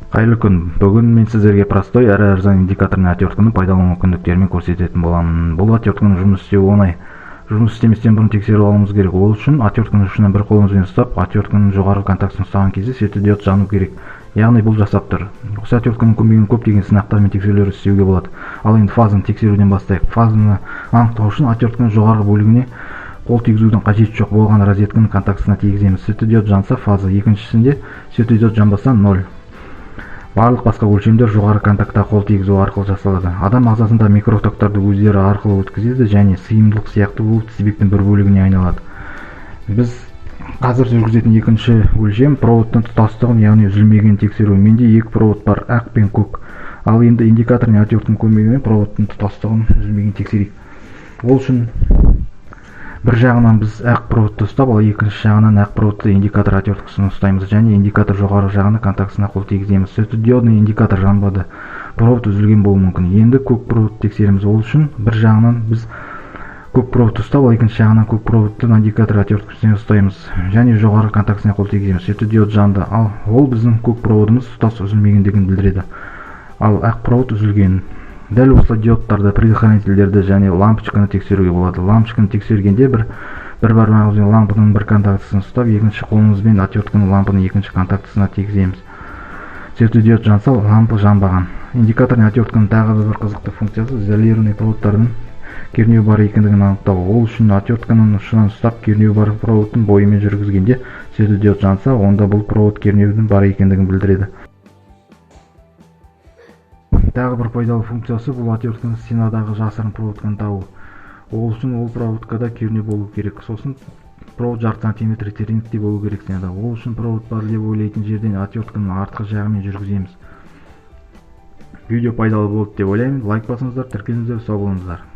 Кайырлы күн. Бүгүн мен сиздерге простой әрі арзан индикаторный отвертканы пайдалану мүмкүндүктөрүн көрсөтетін боламын. Бұл отвертканын жұмыс істеуі оңай. Жұмыс істеместен бұрын тексеріп алуымыз керек. Ол үшін отвертканын ұшынан бір қолымызбен ұстап, отвертканын жоғарғы контактысын ұстаған кезде светодиод жану керек. Яғни бұл жасап тұр. Осы отвертканын көмегімен көптеген сынақтар мен тексерулер істеуге болады. Ал енді фазаны тексеруден бастайық. Фазаны анықтау үшін отвертканын жоғарғы бөлігіне қол тигізудің қажеті жоқ болған розетканың контактысына тигіземіз. Светодиод жанса фаза, екіншісінде светодиод жанбаса 0. Барлық басқа өлшемдер жоғары контактта қол тигізу арқылы жасалады. Адам ағзасында микротоктарды өздері арқылы өткізеді және сыйымдылық сияқты болып тізбектің бір бөлігіне айналады. Біз қазір жүргізетін екінші өлшем проводтың тұтастығын, яғни үзілмеген тексеру. Менде екі провод бар, ақ пен көк. Ал енді индикаторный отвертканың көмегімен проводтың тұтастығын үзілмеген тексерейік. Ол үшін бір жағынан біз ақ проводты ұстап, ал екінші жағынан ақ проводты индикатор отверткасын ұстаймыз және индикатор жоғары жағына контактысына қол тигіземіз. Светодиодный индикатор жанбады, провод үзілген болуы мүмкін. Енді көк проводты тексереміз. Ол үшін бір жағынан біз көк проводты ұстап, ал екінші жағынан көк проводты индикатор отверткасына ұстаймыз және жоғары контактысына қол тигіземіз. Светодиод жанды, ал ол біздің көк проводымыз тұтас үзілмегендігін білдіреді. Ал ақ провод үзілген. Дәл осы диодтарды, предохранительдерді және лампочканы тексеруге болады. Лампочканы тексергенде бір бармағымызбен лампаның бір контактысын ұстап, екінші қолымызбен отвертканың лампаның екінші контактысына тигіземіз. Светодиод жанса, лампа жанбаған. Индикаторный отвертканың тағы бір қызықты функциясы изолированный проводтардың кернеуі бар екендігін анықтау. Ол үшін отвертканың ұшынан ұстап, кернеуі бар проводтың бойымен жүргізгенде светодиод жанса, онда бұл провод кернеудің бар екендігін білдіреді. Тағы бір пайдалы функциясы бұл отвертканың стенадағы жасырын проводканы табу. Ол үшін ол проводкада кернеу болу керек. Сосын провод жарты сантиметр тереңдікте болу керек стенада. Ол үшін провод бар деп ойлайтын жерден отвертканың артқы жағымен жүргіземіз. Видео пайдалы болды деп ойлаймын. Лайк басыңыздар, тіркеліңіздер, сау болыңыздар.